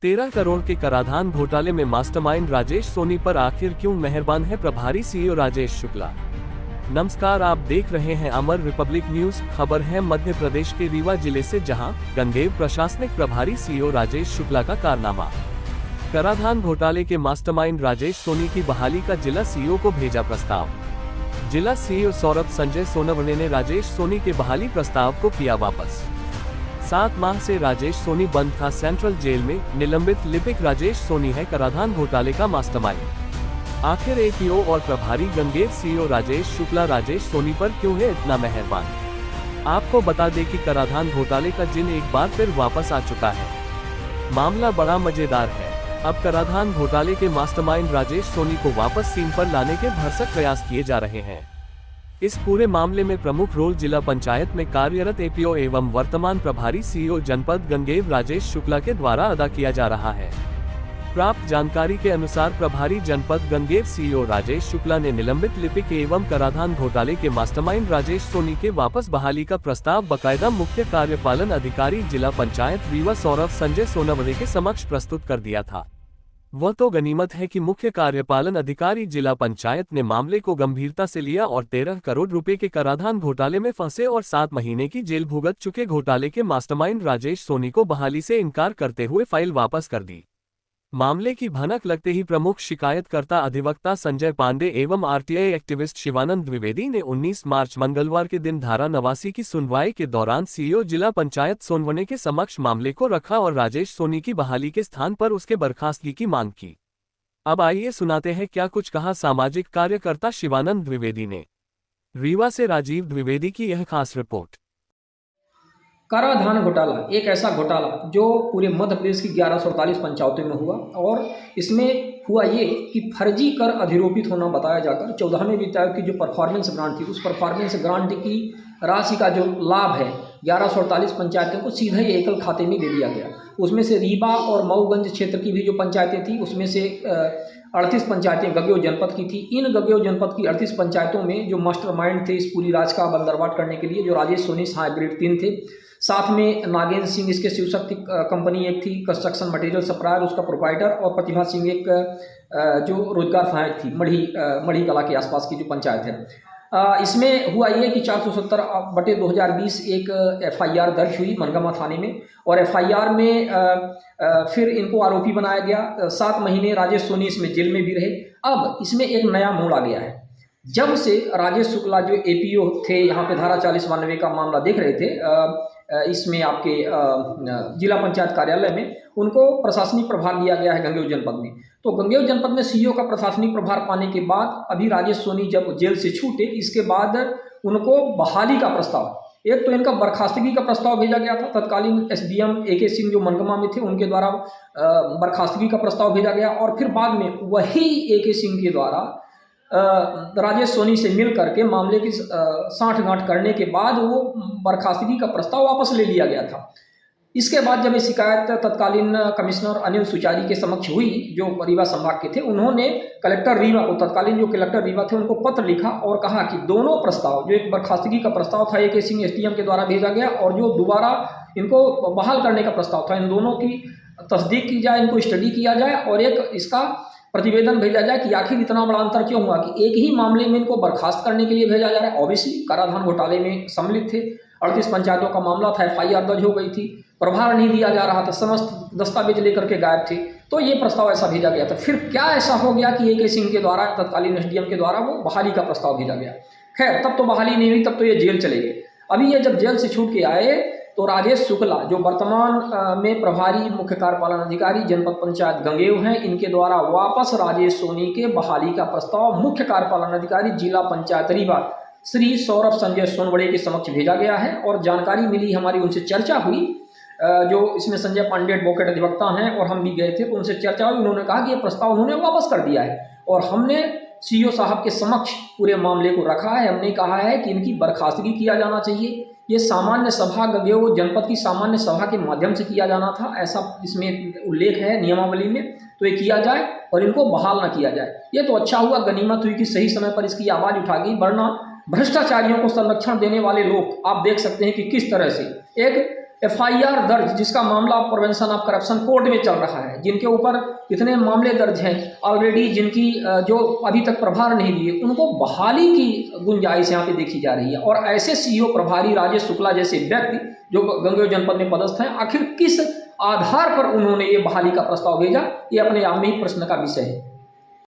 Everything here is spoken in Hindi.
13 करोड़ के कराधान घोटाले में मास्टरमाइंड राजेश सोनी पर आखिर क्यों मेहरबान है प्रभारी सीईओ राजेश शुक्ला। नमस्कार, आप देख रहे हैं अमर रिपब्लिक न्यूज। खबर है मध्य प्रदेश के रीवा जिले से, जहां गंगेव प्रशासनिक प्रभारी सीईओ राजेश शुक्ला का कारनामा। कराधान घोटाले के मास्टरमाइंड राजेश सोनी की बहाली का जिला सीईओ को भेजा प्रस्ताव। जिला सीईओ सौरभ संजय सोनवणे ने राजेश सोनी के बहाली प्रस्ताव को किया वापस। 7 माह से राजेश सोनी बंद था सेंट्रल जेल में। निलंबित लिपिक राजेश सोनी है कराधान घोटाले का मास्टरमाइंड। आखिर एपीओ और प्रभारी गंगेव सीईओ राजेश शुक्ला राजेश सोनी पर क्यों है इतना मेहरबान। आपको बता दें कि कराधान घोटाले का जिन एक बार फिर वापस आ चुका है। मामला बड़ा मजेदार है। अब कराधान घोटाले के मास्टरमाइंड राजेश सोनी को वापस सीन पर लाने के भरसक प्रयास किए जा रहे हैं। इस पूरे मामले में प्रमुख रोल जिला पंचायत में कार्यरत एपीओ एवं वर्तमान प्रभारी सीईओ जनपद गंगेव राजेश शुक्ला के द्वारा अदा किया जा रहा है। प्राप्त जानकारी के अनुसार प्रभारी जनपद गंगेव सीईओ राजेश शुक्ला ने निलंबित लिपिक एवं कराधान घोटाले के मास्टरमाइंड राजेश सोनी के वापस बहाली का प्रस्ताव बकायदा मुख्य कार्यपालन अधिकारी जिला पंचायत रीवा सौरभ संजय सोनवणे के समक्ष प्रस्तुत कर दिया था। वह तो गनीमत है कि मुख्य कार्यपालन अधिकारी जिला पंचायत ने मामले को गंभीरता से लिया और 13 करोड़ रुपए के कराधान घोटाले में फंसे और 7 महीने की जेल भुगत चुके घोटाले के मास्टरमाइंड राजेश सोनी को बहाली से इनकार करते हुए फाइल वापस कर दी। मामले की भनक लगते ही प्रमुख शिकायतकर्ता अधिवक्ता संजय पांडे एवं आरटीआई एक्टिविस्ट शिवानंद द्विवेदी ने 19 मार्च मंगलवार के दिन धारा 89 की सुनवाई के दौरान सीईओ जिला पंचायत सोनवणे के समक्ष मामले को रखा और राजेश सोनी की बहाली के स्थान पर उसके बर्खास्तगी की मांग की। अब आइए सुनाते हैं क्या कुछ कहा सामाजिक कार्यकर्ता शिवानंद द्विवेदी ने। रीवा से राजीव द्विवेदी की यह खास रिपोर्ट। कराधान घोटाला एक ऐसा घोटाला जो पूरे मध्य प्रदेश की 1148 पंचायतों में हुआ और इसमें हुआ ये कि फर्जी कर अधिरोपित होना बताया जाकर 14वें वित्त आयोग की जो परफॉर्मेंस ग्रांट थी, उस परफॉर्मेंस ग्रांट की राशि का जो लाभ है 1148 पंचायतों को सीधे एकल खाते में दे दिया गया। उसमें से रीवा और मऊगंज क्षेत्र की भी जो पंचायतें थी, उसमें से 38 पंचायतें गगेव जनपद की थी। इन गगेव जनपद की 38 पंचायतों में जो मास्टरमाइंड थे इस पूरी राज का बंदरबाट करने के लिए, जो राजेश सोनी सहायक ग्रेड 3 थे, साथ में नागेंद्र सिंह इसके शिवशक्ति कंपनी एक थी कंस्ट्रक्शन मटेरियल सप्लायर, उसका प्रोप्राइटर, और प्रतिभा सिंह एक जो रोजगार सहायक थी मढ़ी कला के आसपास की जो पंचायत है। इसमें हुआ ये कि 470/2020 एक एफआईआर दर्ज हुई मनगामा थाने में और एफआईआर में फिर इनको आरोपी बनाया गया। 7 महीने राजेश सोनी इसमें जेल में भी रहे। अब इसमें एक नया मोड़ आ गया है। जब से राजेश शुक्ला जो एपीओ थे, यहाँ पे धारा 4092 का मामला देख रहे थे, इसमें आपके जिला पंचायत कार्यालय में उनको प्रशासनिक प्रभार दिया गया है गंगेव जनपद में। तो गंगेव जनपद में सीईओ का प्रशासनिक प्रभार पाने के बाद अभी राजेश सोनी जब जेल से छूटे, इसके बाद उनको बहाली का प्रस्ताव, एक तो इनका बर्खास्तगी का प्रस्ताव भेजा गया था। तत्कालीन एसडीएम एके सिंह जो मनगमा में थे, उनके द्वारा बर्खास्तगी का प्रस्ताव भेजा गया और फिर बाद में वही एके सिंह के द्वारा राजेश सोनी से मिल करके मामले की साठगांठ करने के बाद वो बर्खास्तगी का प्रस्ताव वापस ले लिया गया था। इसके बाद जब ये शिकायत तत्कालीन कमिश्नर अनिल सुचारी के समक्ष हुई, जो रीवा संभाग के थे, उन्होंने कलेक्टर रीवा को, तत्कालीन जो कलेक्टर रीवा थे, उनको पत्र लिखा और कहा कि दोनों प्रस्ताव, जो एक बर्खास्तगी का प्रस्ताव था एके सिंह एसडीएम के द्वारा भेजा गया और जो दोबारा इनको बहाल करने का प्रस्ताव था, इन दोनों की तस्दीक की जाए, इनको स्टडी किया जाए और एक इसका प्रतिवेदन भेजा जाए कि आखिर इतना बड़ा अंतर क्यों हुआ कि एक ही मामले में इनको बर्खास्त करने के लिए भेजा जा रहा है। ऑब्वियसली कराधान घोटाले में सम्मिलित थे, 38 पंचायतों का मामला था, एफआईआर दर्ज हो गई थी, प्रभार नहीं दिया जा रहा था, समस्त दस्तावेज लेकर के गायब थे, तो ये प्रस्ताव ऐसा भेजा गया था। फिर क्या ऐसा हो गया कि एके सिंह के द्वारा, तत्कालीन एसडीएम के द्वारा वो बहाली का प्रस्ताव भेजा गया। खैर, तब तो बहाली नहीं हुई, तब तो ये जेल चले गए। अभी ये जब जेल से छूट के आए तो राजेश शुक्ला जो वर्तमान में प्रभारी मुख्य कार्यपालन अधिकारी जनपद पंचायत गंगेव हैं, इनके द्वारा वापस राजेश सोनी के बहाली का प्रस्ताव मुख्य कार्यपालन अधिकारी जिला पंचायत रीवा श्री सौरभ संजय सोनवणे के समक्ष भेजा गया है। और जानकारी मिली, हमारी उनसे चर्चा हुई, जो इसमें संजय पांडे एडवोकेट अधिवक्ता हैं और हम भी गए थे, तो उनसे चर्चा हुई। उन्होंने कहा कि ये प्रस्ताव उन्होंने वापस कर दिया है और हमने सीईओ साहब के समक्ष पूरे मामले को रखा है। हमने कहा है कि इनकी बर्खास्तगी किया जाना चाहिए, ये सामान्य सभा गगेव जनपद की सामान्य सभा के माध्यम से किया जाना था, ऐसा इसमें उल्लेख है नियमावली में, तो ये किया जाए और इनको बहाल ना किया जाए। ये तो अच्छा हुआ, गनीमत हुई कि सही समय पर इसकी आवाज़ उठा गई, वरना भ्रष्टाचारियों को संरक्षण देने वाले लोग आप देख सकते हैं कि किस तरह से एक एफआईआर दर्ज, जिसका मामला प्रिवेंशन ऑफ करप्शन कोर्ट में चल रहा है, जिनके ऊपर इतने मामले दर्ज हैं ऑलरेडी, जिनकी जो अभी तक प्रभार नहीं लिए, उनको बहाली की गुंजाइश यहाँ पे देखी जा रही है। और ऐसे सीईओ प्रभारी राजेश शुक्ला जैसे व्यक्ति जो गंगोह जनपद में पदस्थ हैं, आखिर किस आधार पर उन्होंने ये बहाली का प्रस्ताव भेजा, ये अपने आप में ही प्रश्न का विषय है।